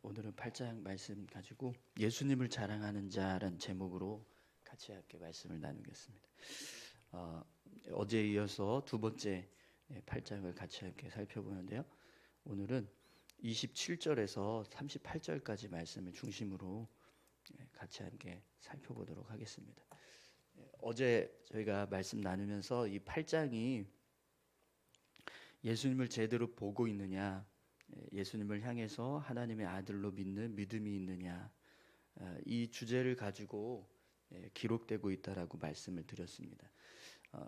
오늘은 8장 말씀 가지고 예수님을 자랑하는 자라는 제목으로 같이 함께 말씀을 나누겠습니다. 어제에 이어서 두 번째 8장을 같이 함께 살펴보는데요. 오늘은 27절에서 38절까지 말씀을 중심으로 같이 함께 살펴보도록 하겠습니다. 어제 저희가 말씀 나누면서 이 8장이 예수님을 제대로 보고 있느냐, 예수님을 향해서 하나님의 아들로 믿는 믿음이 있느냐, 이 주제를 가지고 기록되고 있다라고 말씀을 드렸습니다.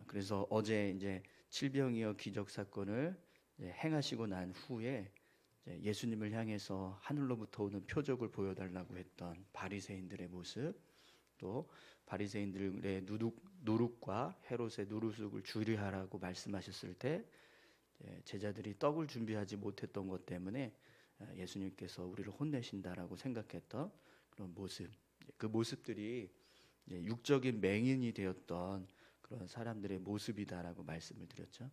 그래서 어제 이제 칠병이어 기적 사건을 행하시고 난 후에 예수님을 향해서 하늘로부터 오는 표적을 보여달라고 했던 바리새인들의 모습, 또 바리새인들의 누룩과 헤롯의 누루속을 줄이하라고 말씀하셨을 때 제자들이 떡을 준비하지 못했던 것 때문에 예수님께서 우리를 혼내신다라고 생각했던 그런 모습, 그 모습들이 육적인 맹인이 되었던 그런 사람들의 모습이다라고 말씀을 드렸죠.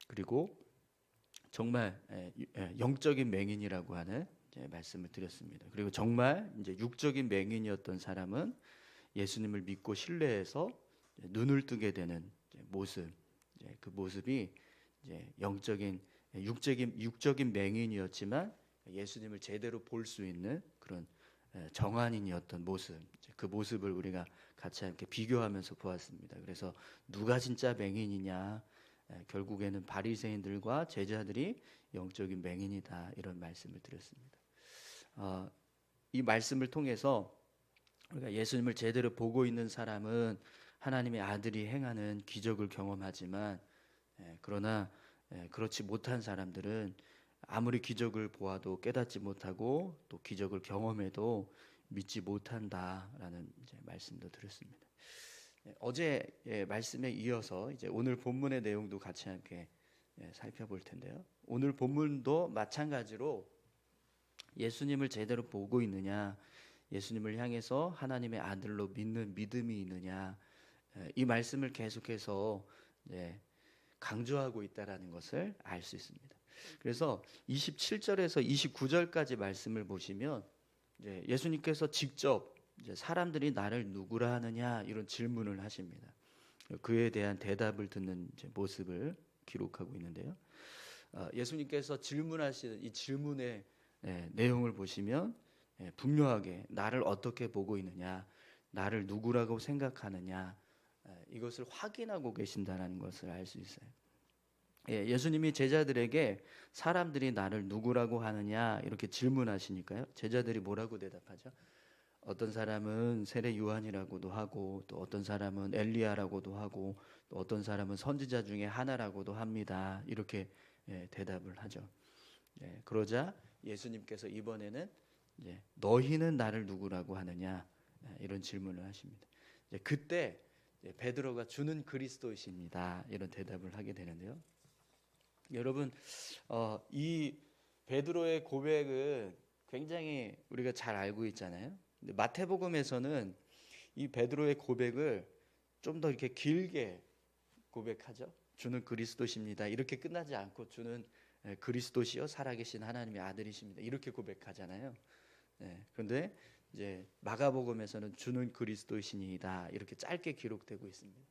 그리고 정말 영적인 맹인이라고 하는 말씀을 드렸습니다. 그리고 정말 이제 육적인 맹인이었던 사람은 예수님을 믿고 신뢰해서 눈을 뜨게 되는 모습, 그 모습이 이제 육적인 맹인이었지만 예수님을 제대로 볼 수 있는 그런 정한인이었던 모습, 그 모습을 우리가 같이 함께 비교하면서 보았습니다. 그래서 누가 진짜 맹인이냐, 결국에는 바리새인들과 제자들이 영적인 맹인이다, 이런 말씀을 드렸습니다. 이 말씀을 통해서 우리가 예수님을 제대로 보고 있는 사람은 하나님의 아들이 행하는 기적을 경험하지만, 그러나 그렇지 못한 사람들은 아무리 기적을 보아도 깨닫지 못하고 또 기적을 경험해도 믿지 못한다라는 이제 말씀도 드렸습니다. 어제 말씀에 이어서 이제 오늘 본문의 내용도 같이 함께 살펴볼 텐데요. 오늘 본문도 마찬가지로 예수님을 제대로 보고 있느냐, 예수님을 향해서 하나님의 아들로 믿는 믿음이 있느냐, 이 말씀을 계속해서 강조하고 있다라는 것을 알 수 있습니다. 그래서 27절에서 29절까지 말씀을 보시면 예수님께서 직접 사람들이 나를 누구라 하느냐, 이런 질문을 하십니다. 그에 대한 대답을 듣는 모습을 기록하고 있는데요. 예수님께서 질문하시는 이 질문의 내용을 보시면 분명하게 나를 어떻게 보고 있느냐, 나를 누구라고 생각하느냐, 이것을 확인하고 계신다는 것을 알 수 있어요. 예수님이 제자들에게 사람들이 나를 누구라고 하느냐 이렇게 질문하시니까요, 제자들이 뭐라고 대답하죠? 어떤 사람은 세례 요한이라고도 하고, 또 어떤 사람은 엘리야라고도 하고, 또 어떤 사람은 선지자 중에 하나라고도 합니다, 이렇게 대답을 하죠. 그러자 예수님께서 이번에는 너희는 나를 누구라고 하느냐, 이런 질문을 하십니다. 그때 베드로가 주는 그리스도이십니다, 이런 대답을 하게 되는데요. 여러분, 이 베드로의 고백은 굉장히 우리가 잘 알고 있잖아요. 근데 마태복음에서는 이 베드로의 고백을 좀 더 이렇게 길게 고백하죠. 주는 그리스도십니다, 이렇게 끝나지 않고 주는 그리스도시요 살아계신 하나님의 아들이십니다, 이렇게 고백하잖아요. 그런데 이제 마가복음에서는 주는 그리스도이시니이다, 이렇게 짧게 기록되고 있습니다.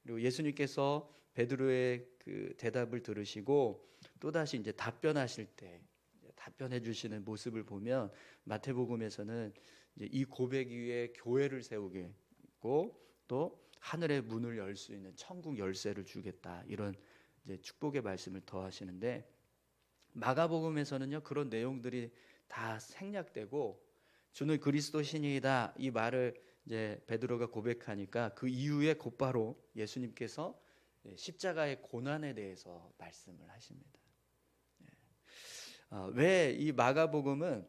그리고 예수님께서 베드로의 그 대답을 들으시고 또다시 이제 답변하실 때 답변해 주시는 모습을 보면 마태복음에서는 이제 이 고백 위에 교회를 세우겠고 또 하늘의 문을 열 수 있는 천국 열쇠를 주겠다, 이런 이제 축복의 말씀을 더하시는데, 마가복음에서는요 그런 내용들이 다 생략되고 주는 그리스도시니이다, 이 말을 이제 베드로가 고백하니까 그 이후에 곧바로 예수님께서 십자가의 고난에 대해서 말씀을 하십니다. 왜 이 마가복음은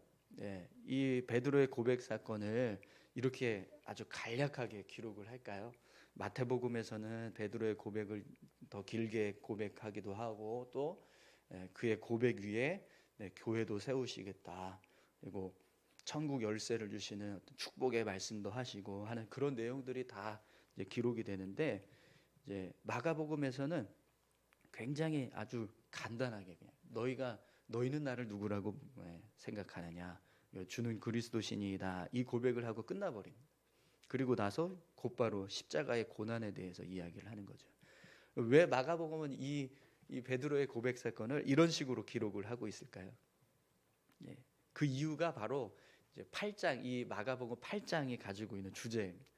이 베드로의 고백 사건을 이렇게 아주 간략하게 기록을 할까요? 마태복음에서는 베드로의 고백을 더 길게 고백하기도 하고, 또 그의 고백 위에 교회도 세우시겠다, 그리고 천국 열쇠를 주시는 어떤 축복의 말씀도 하시고 하는 그런 내용들이 다 이제 기록이 되는데, 이제 마가복음에서는 굉장히 아주 간단하게 그냥 너희가 너희는 나를 누구라고 생각하느냐? 주는 그리스도시니이다. 이 고백을 하고 끝나버립니다. 그리고 나서 곧바로 십자가의 고난에 대해서 이야기를 하는 거죠. 왜 마가복음은 이 베드로의 고백 사건을 이런 식으로 기록을 하고 있을까요? 그 이유가 바로 이제 8장, 이 마가복음 8장이 가지고 있는 주제입니다.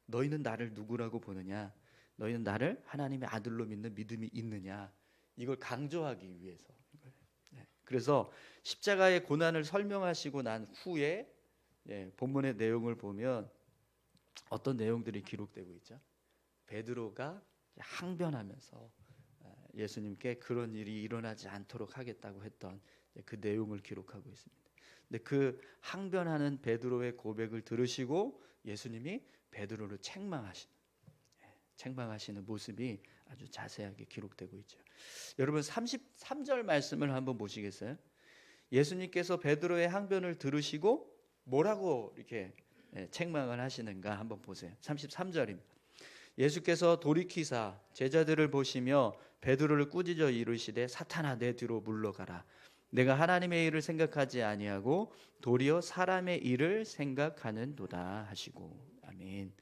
너희는 나를 누구라고 보느냐? 너희는 나를 하나님의 아들로 믿는 믿음이 있느냐? 이걸 강조하기 위해서. 그래서 십자가의 고난을 설명하시고 난 후에 본문의 내용을 보면 어떤 내용들이 기록되고 있죠? 베드로가 항변하면서 예수님께 그런 일이 일어나지 않도록 하겠다고 했던 그 내용을 기록하고 있습니다. 근데 그 항변하는 베드로의 고백을 들으시고 예수님이 베드로를 책망하시는 모습이 아주 자세하게 기록되고 있죠. 여러분 33절 말씀을 한번 보시겠어요? 예수님께서 베드로의 항변을 들으시고 뭐라고 이렇게 책망을 하시는가 한번 보세요. 33절입니다. 예수께서 돌이키사 제자들을 보시며 베드로를 꾸짖어 이르시되 사탄아 내 뒤로 물러가라. 내가 하나님의 일을 생각하지 아니하고 도리어 사람의 일을 생각하는도다 하시고. 아멘.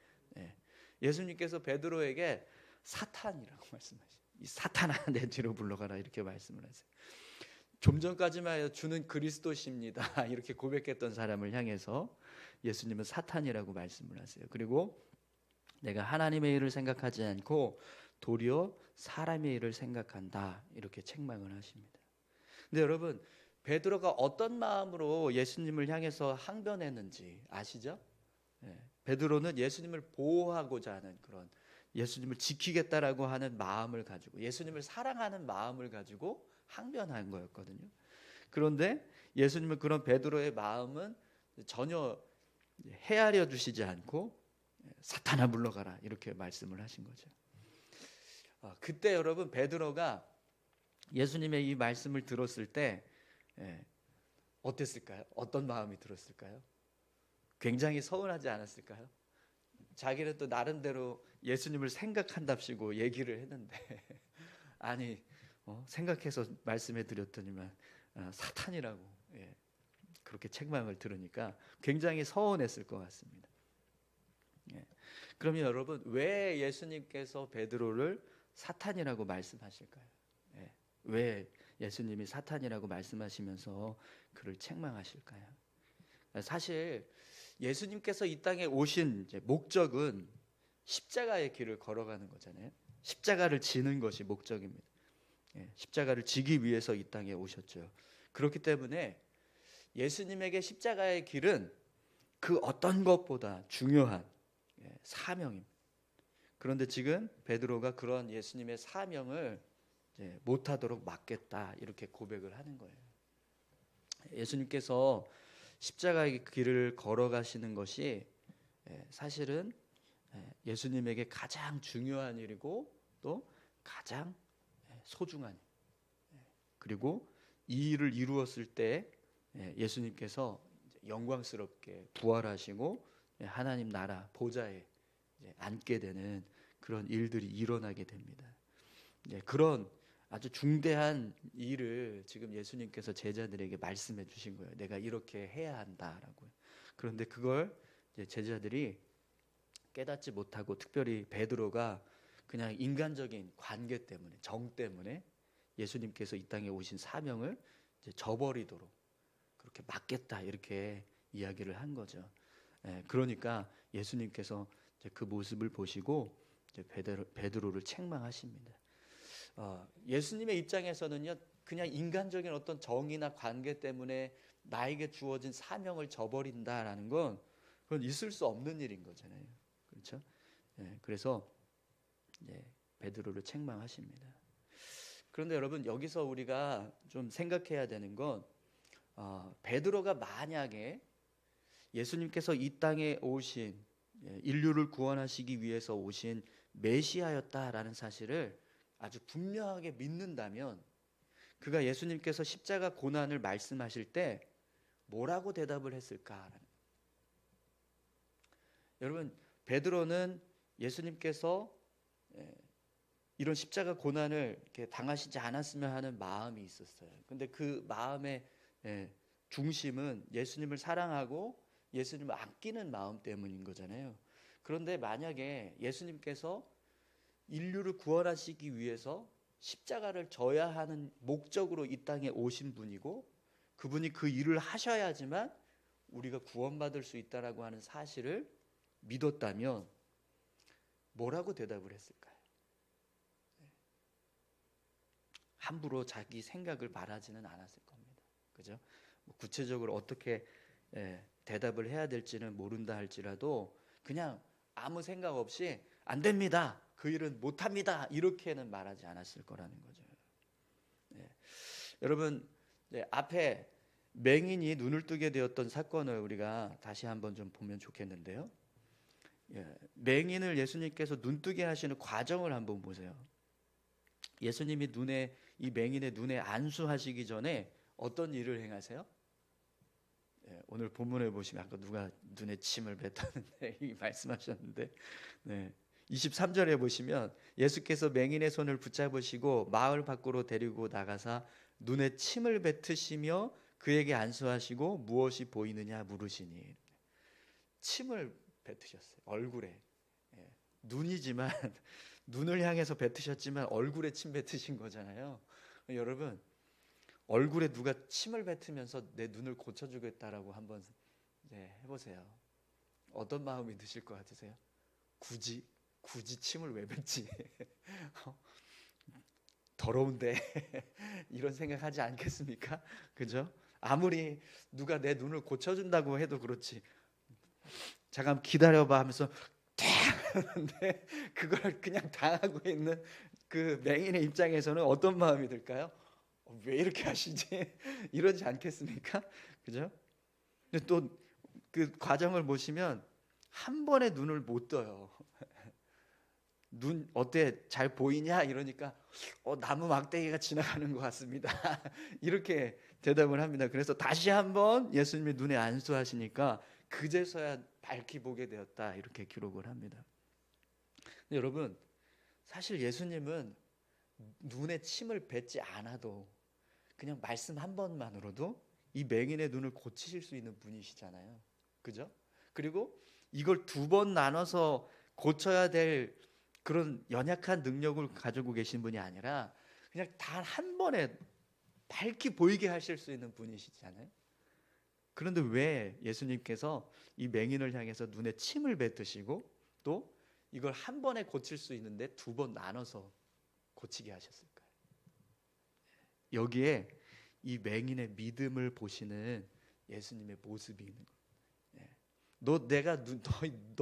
예수님께서 베드로에게 사탄이라고 말씀하시죠. 이 사탄아 내 뒤로 물러가라 이렇게 말씀을 하세요. 좀 전까지만 해도 주는 그리스도십니다 이렇게 고백했던 사람을 향해서 예수님은 사탄이라고 말씀을 하세요. 그리고 내가 하나님의 일을 생각하지 않고 도리어 사람의 일을 생각한다 이렇게 책망을 하십니다. 근데 여러분 베드로가 어떤 마음으로 예수님을 향해서 항변했는지 아시죠? 베드로는 예수님을 보호하고자 하는 그런 예수님을 지키겠다라고 하는 마음을 가지고 예수님을 사랑하는 마음을 가지고 항변한 거였거든요. 그런데 예수님은 그런 베드로의 마음은 전혀 헤아려 주시지 않고 사탄아 물러가라 이렇게 말씀을 하신 거죠. 그때 여러분 베드로가 예수님의 이 말씀을 들었을 때 어땠을까요? 어떤 마음이 들었을까요? 굉장히 서운하지 않았을까요? 자기는 또 나름대로 예수님을 생각한답시고 얘기를 했는데 아니 생각해서 말씀해 드렸더니만 사탄이라고 그렇게 책망을 들으니까 굉장히 서운했을 것 같습니다. 그러면 여러분 왜 예수님께서 베드로를 사탄이라고 말씀하실까요? 왜 예수님이 사탄이라고 말씀하시면서 그를 책망하실까요? 사실 예수님께서 이 땅에 오신 목적은 십자가의 길을 걸어가는 거잖아요. 십자가를 지는 것이 목적입니다. 십자가를 지기 위해서 이 땅에 오셨죠. 그렇기 때문에 예수님에게 십자가의 길은 그 어떤 것보다 중요한 사명입니다. 그런데 지금 베드로가 그런 예수님의 사명을 못하도록 막겠다 이렇게 고백을 하는 거예요. 예수님께서 십자가의 길을 걸어가시는 것이 사실은 예수님에게 가장 중요한 일이고 또 가장 소중한 일. 그리고 이 일을 이루었을 때 예수님께서 영광스럽게 부활하시고 하나님 나라 보좌에 앉게 되는 그런 일들이 일어나게 됩니다. 그런 아주 중대한 일을 지금 예수님께서 제자들에게 말씀해 주신 거예요. 내가 이렇게 해야 한다라고. 그런데 그걸 제자들이 깨닫지 못하고 특별히 베드로가 그냥 인간적인 관계 때문에 정 때문에 예수님께서 이 땅에 오신 사명을 저버리도록 그렇게 막겠다 이렇게 이야기를 한 거죠. 그러니까 예수님께서 그 모습을 보시고 베드로를 책망하십니다. 예수님의 입장에서는요 그냥 인간적인 어떤 정의나 관계 때문에 나에게 주어진 사명을 저버린다라는 건 그건 있을 수 없는 일인 거잖아요. 그렇죠? 그래서 베드로를 책망하십니다. 그런데 여러분 여기서 우리가 좀 생각해야 되는 건 베드로가 만약에 예수님께서 이 땅에 오신 인류를 구원하시기 위해서 오신 메시아였다라는 사실을 아주 분명하게 믿는다면 그가 예수님께서 십자가 고난을 말씀하실 때 뭐라고 대답을 했을까? 여러분 베드로는 예수님께서 이런 십자가 고난을 이렇게 당하시지 않았으면 하는 마음이 있었어요. 근데 그 마음의 중심은 예수님을 사랑하고 예수님을 아끼는 마음 때문인 거잖아요. 그런데 만약에 예수님께서 인류를 구원하시기 위해서 십자가를 져야 하는 목적으로 이 땅에 오신 분이고 그분이 그 일을 하셔야지만 우리가 구원받을 수 있다라고 하는 사실을 믿었다면 뭐라고 대답을 했을까요? 함부로 자기 생각을 말하지는 않았을 겁니다. 그죠? 구체적으로 어떻게 대답을 해야 될지는 모른다 할지라도 그냥 아무 생각 없이 안 됩니다. 그 일은 못 합니다. 이렇게는 말하지 않았을 거라는 거죠. 여러분, 앞에 맹인이 눈을 뜨게 되었던 사건을 우리가 다시 한번 좀 보면 좋겠는데요. 맹인을 예수님께서 눈뜨게 하시는 과정을 한번 보세요. 예수님이 이 맹인의 눈에 안수하시기 전에 어떤 일을 행하세요? 오늘 본문에 보시면 아까 누가 눈에 침을 뱉었는데 이 말씀하셨는데 23절에 보시면 예수께서 맹인의 손을 붙잡으시고 마을 밖으로 데리고 나가사 눈에 침을 뱉으시며 그에게 안수하시고 무엇이 보이느냐 물으시니 침을 뱉으셨어요. 얼굴에. 눈이지만 눈을 향해서 뱉으셨지만 얼굴에 침 뱉으신 거잖아요. 여러분 얼굴에 누가 침을 뱉으면서 내 눈을 고쳐주겠다라고 한번 해보세요. 어떤 마음이 드실 것 같으세요? 굳이 침을 왜 뱉지? 더러운데 이런 생각하지 않겠습니까? 그죠? 아무리 누가 내 눈을 고쳐준다고 해도 그렇지. 잠깐 기다려봐 하면서 하는데 그걸 그냥 당하고 있는 그 맹인의 입장에서는 어떤 마음이 들까요? 왜 이렇게 하시지? 이러지 않겠습니까? 그죠? 근데 또 그 과정을 보시면 한 번에 눈을 못 떠요. 눈 어때? 잘 보이냐? 이러니까 나무 막대기가 지나가는 것 같습니다. 이렇게 대답을 합니다. 그래서 다시 한번 예수님이 눈에 안수하시니까 그제서야 밝히 보게 되었다. 이렇게 기록을 합니다. 근데 여러분 사실 예수님은 눈에 침을 뱉지 않아도 그냥 말씀 한 번만으로도 이 맹인의 눈을 고치실 수 있는 분이시잖아요. 그죠? 그리고 이걸 두 번 나눠서 고쳐야 될 그런 연약한 능력을 가지고 계신 분이 아니라 그냥 단 한 번에 밝히 보이게 하실 수 있는 분이시잖아요. 그런데 왜 예수님께서 이 맹인을 향해서 눈에 침을 뱉으시고 또 이걸 한 번에 고칠 수 있는데 두 번 나눠서 고치게 하셨을까요? 여기에 이 맹인의 믿음을 보시는 예수님의 모습이 있는 거예요. 너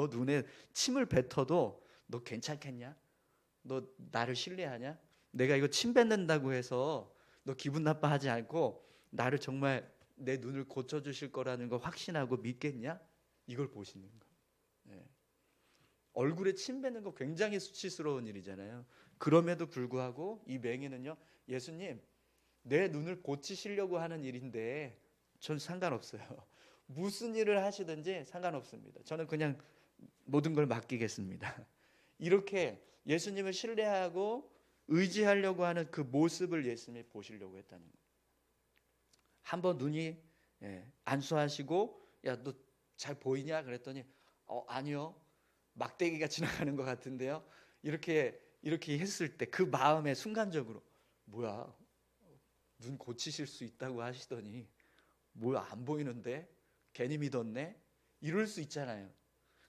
눈에 침을 뱉어도 너 괜찮겠냐? 너 나를 신뢰하냐? 내가 이거 침 뱉는다고 해서 너 기분 나빠하지 않고 나를 정말 내 눈을 고쳐주실 거라는 걸 확신하고 믿겠냐? 이걸 보시는 거예요. 얼굴에 침 뱉는 거 굉장히 수치스러운 일이잖아요. 그럼에도 불구하고 이 맹인은요, 예수님 내 눈을 고치시려고 하는 일인데 전 상관없어요. 무슨 일을 하시든지 상관없습니다. 저는 그냥 모든 걸 맡기겠습니다. 이렇게 예수님을 신뢰하고 의지하려고 하는 그 모습을 예수님이 보시려고 했다는 거예요. 한번 눈이 안수하시고 야, 너 잘 보이냐? 그랬더니 아니요. 막대기가 지나가는 것 같은데요. 이렇게 했을 때 그 마음에 순간적으로 뭐야? 눈 고치실 수 있다고 하시더니 뭐야 안 보이는데? 괜히 믿었네? 이럴 수 있잖아요.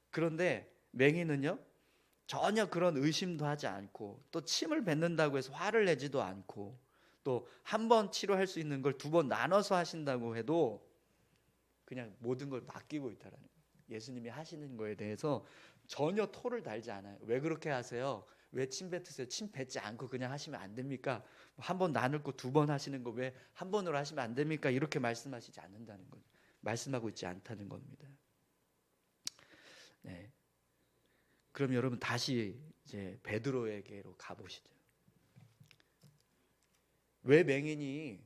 그런데 맹인은요 전혀 그런 의심도 하지 않고 또 침을 뱉는다고 해서 화를 내지도 않고 또 한 번 치료할 수 있는 걸 두 번 나눠서 하신다고 해도 그냥 모든 걸 맡기고 있다라는 거예요. 예수님이 하시는 거에 대해서 전혀 토를 달지 않아요. 왜 그렇게 하세요? 왜 침 뱉으세요? 침 뱉지 않고 그냥 하시면 안 됩니까? 한 번 나눌 거 두 번 하시는 거 왜 한 번으로 하시면 안 됩니까? 이렇게 말씀하시지 않는다는 거죠. 말씀하고 있지 않다는 겁니다. 네. 그럼 여러분 다시 이제 베드로에게로 가보시죠. 왜 맹인이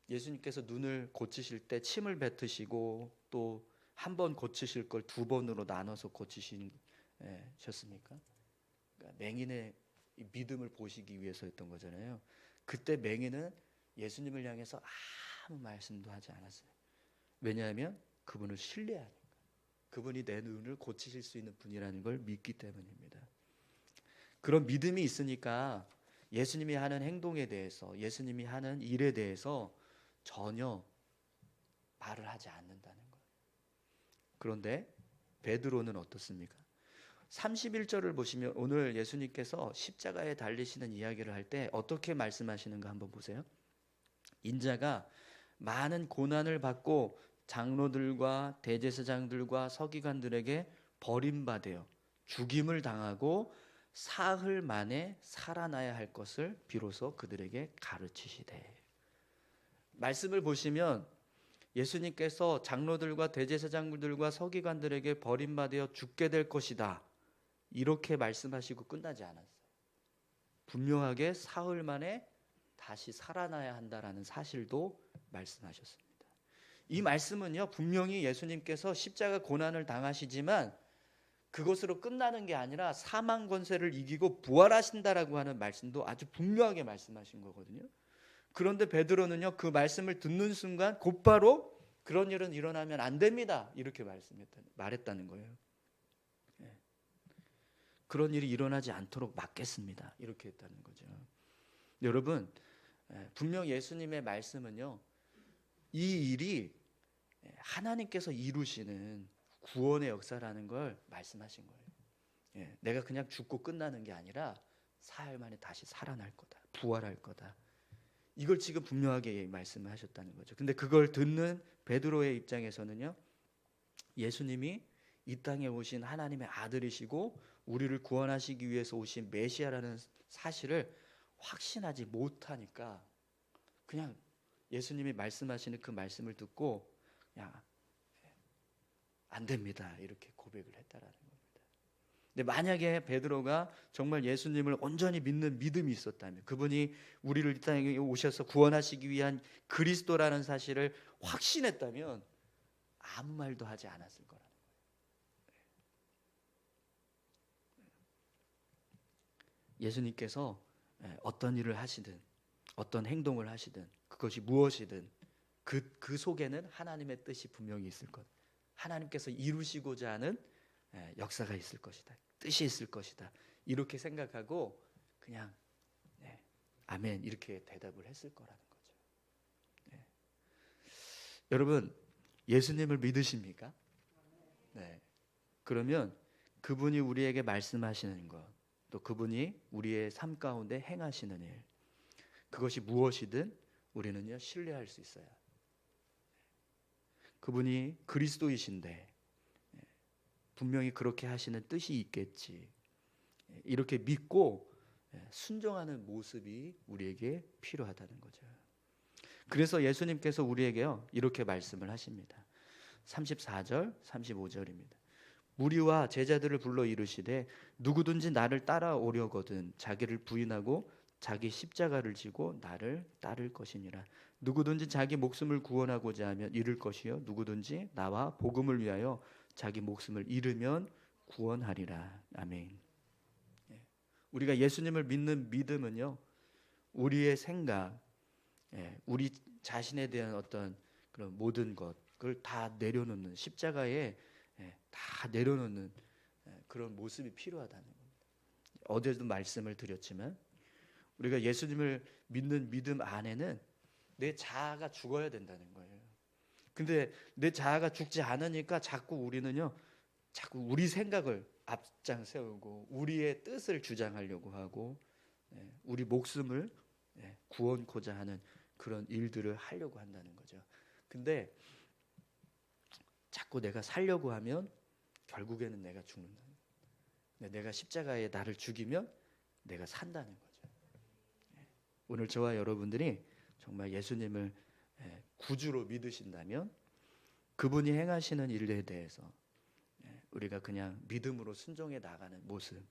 예수님께서 눈을 고치실 때 침을 뱉으시고 또 한 번 고치실 걸 두 번으로 나눠서 고치셨습니까? 그러니까 맹인의 이 믿음을 보시기 위해서였던 거잖아요. 그때 맹인은 예수님을 향해서 아무 말씀도 하지 않았어요. 왜냐하면 그분을 신뢰하니까. 그분이 내 눈을 고치실 수 있는 분이라는 걸 믿기 때문입니다. 그런 믿음이 있으니까 예수님이 하는 행동에 대해서, 예수님이 하는 일에 대해서 전혀 말을 하지 않는다는 거예요. 그런데 베드로는 어떻습니까? 31절을 보시면 오늘 예수님께서 십자가에 달리시는 이야기를 할 때 어떻게 말씀하시는가 한번 보세요. 인자가 많은 고난을 받고 장로들과 대제사장들과 서기관들에게 버림받아 죽임을 당하고 사흘 만에 살아나야 할 것을 비로소 그들에게 가르치시되. 말씀을 보시면 예수님께서 장로들과 대제사장들과 서기관들에게 버림받아 죽게 될 것이다, 이렇게 말씀하시고 끝나지 않았어요. 분명하게 사흘 만에 다시 살아나야 한다라는 사실도 말씀하셨습니다. 이 말씀은요, 분명히 예수님께서 십자가 고난을 당하시지만 그것으로 끝나는 게 아니라 사망 권세를 이기고 부활하신다라고 하는 말씀도 아주 분명하게 말씀하신 거거든요. 그런데 베드로는요, 그 말씀을 듣는 순간 곧바로 그런 일은 일어나면 안 됩니다, 이렇게 말했다는 거예요. 그런 일이 일어나지 않도록 막겠습니다, 이렇게 했다는 거죠. 여러분, 분명 예수님의 말씀은요, 이 일이 하나님께서 이루시는 구원의 역사라는 걸 말씀하신 거예요. 내가 그냥 죽고 끝나는 게 아니라 사흘 만에 다시 살아날 거다, 부활할 거다, 이걸 지금 분명하게 말씀을 하셨다는 거죠. 근데 그걸 듣는 베드로의 입장에서는요, 예수님이 이 땅에 오신 하나님의 아들이시고 우리를 구원하시기 위해서 오신 메시아라는 사실을 확신하지 못하니까 그냥 예수님이 말씀하시는 그 말씀을 듣고 그냥 안 됩니다, 이렇게 고백을 했다라는 겁니다. 근데 만약에 베드로가 정말 예수님을 온전히 믿는 믿음이 있었다면, 그분이 우리를 이 땅에 오셔서 구원하시기 위한 그리스도라는 사실을 확신했다면 아무 말도 하지 않았을 거라는 거예요. 예수님께서 어떤 일을 하시든 어떤 행동을 하시든 그것이 무엇이든 그 속에는 하나님의 뜻이 분명히 있을 것, 하나님께서 이루시고자 하는 역사가 있을 것이다, 뜻이 있을 것이다, 이렇게 생각하고 그냥 아멘 이렇게 대답을 했을 거라는 거죠. 여러분, 예수님을 믿으십니까? 네. 그러면 그분이 우리에게 말씀하시는 것, 또 그분이 우리의 삶 가운데 행하시는 일, 그것이 무엇이든 우리는요, 신뢰할 수 있어요. 그분이 그리스도이신데 분명히 그렇게 하시는 뜻이 있겠지, 이렇게 믿고 순종하는 모습이 우리에게 필요하다는 거죠. 그래서 예수님께서 우리에게요, 이렇게 말씀을 하십니다. 34절 35절입니다. 무리와 제자들을 불러 이르시되 누구든지 나를 따라오려거든 자기를 부인하고 자기 십자가를 지고 나를 따를 것이니라. 누구든지 자기 목숨을 구원하고자 하면 잃을 것이요 누구든지 나와 복음을 위하여 자기 목숨을 잃으면 구원하리라. 아멘. 우리가 예수님을 믿는 믿음은요, 우리의 생각, 우리 자신에 대한 어떤 그런 모든 것을 다 내려놓는, 십자가에 다 내려놓는 그런 모습이 필요하다는 겁니다. 어제도 말씀을 드렸지만 우리가 예수님을 믿는 믿음 안에는 내 자아가 죽어야 된다는 거예요. 근데 내 자아가 죽지 않으니까 자꾸 우리는요, 자꾸 우리 생각을 앞장 세우고 우리의 뜻을 주장하려고 하고 우리 목숨을 구원코자 하는 그런 일들을 하려고 한다는 거죠. 근데 자꾸 내가 살려고 하면 결국에는 내가 죽는다. 내가 십자가에 나를 죽이면 내가 산다는 거죠. 오늘 저와 여러분들이 정말 예수님을 구주로 믿으신다면 그분이 행하시는 일에 대해서 우리가 그냥 믿음으로 순종해 나가는 모습,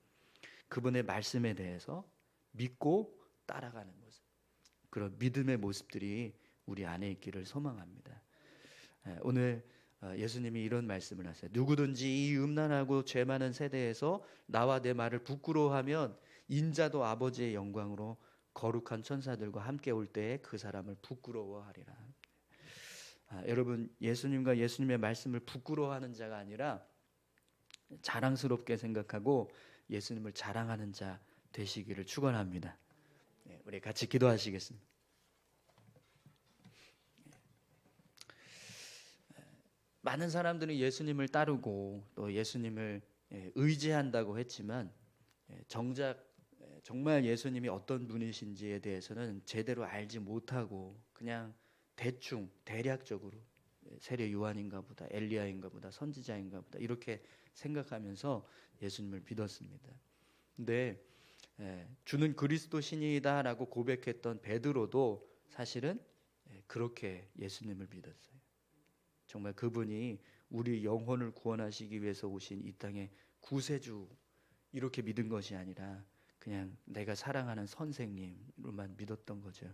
그분의 말씀에 대해서 믿고 따라가는 모습, 그런 믿음의 모습들이 우리 안에 있기를 소망합니다. 오늘 예수님이 이런 말씀을 하세요. 누구든지 이 음란하고 죄 많은 세대에서 나와 내 말을 부끄러워하면 인자도 아버지의 영광으로 거룩한 천사들과 함께 올 때에 그 사람을 부끄러워하리라. 여러분, 예수님과 예수님의 말씀을 부끄러워하는 자가 아니라 자랑스럽게 생각하고 예수님을 자랑하는 자 되시기를 축원합니다. 우리 같이 기도하시겠습니다. 많은 사람들이 예수님을 따르고 또 예수님을 의지한다고 했지만 정작 정말 예수님이 어떤 분이신지에 대해서는 제대로 알지 못하고 그냥 대충 대략적으로 세례 요한인가 보다, 엘리야인가 보다, 선지자인가 보다 이렇게 생각하면서 예수님을 믿었습니다. 근데 주는 그리스도 신이다라고 고백했던 베드로도 사실은 그렇게 예수님을 믿었어요. 정말 그분이 우리 영혼을 구원하시기 위해서 오신 이 땅의 구세주 이렇게 믿은 것이 아니라 그냥 내가 사랑하는 선생님으로만 믿었던 거죠.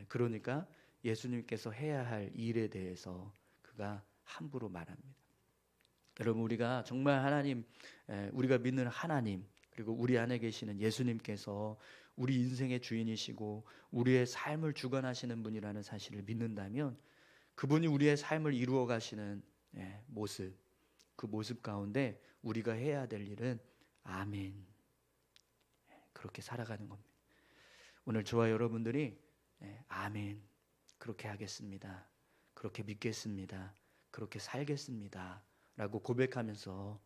그러니까 예수님께서 해야 할 일에 대해서 그가 함부로 말합니다. 여러분, 우리가 정말 하나님, 우리가 믿는 하나님 그리고 우리 안에 계시는 예수님께서 우리 인생의 주인이시고 우리의 삶을 주관하시는 분이라는 사실을 믿는다면 그분이 우리의 삶을 이루어 가시는 모습, 그 모습 가운데 우리가 해야 될 일은 아멘, 그렇게 살아가는 겁니다. 오늘 저와 여러분들이 아멘, 그렇게 하겠습니다, 그렇게 믿겠습니다, 그렇게 살겠습니다 라고 고백하면서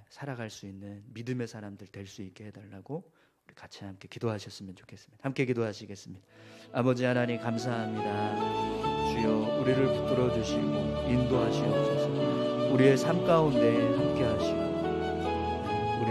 살아갈 수 있는 믿음의 사람들 될 수 있게 해달라고 우리 같이 함께 기도하셨으면 좋겠습니다. 함께 기도하시겠습니다. 아버지 하나님 감사합니다. 주여, 우리를 붙들어 주시고 인도하시옵소서. 우리의 삶 가운데 함께 하시고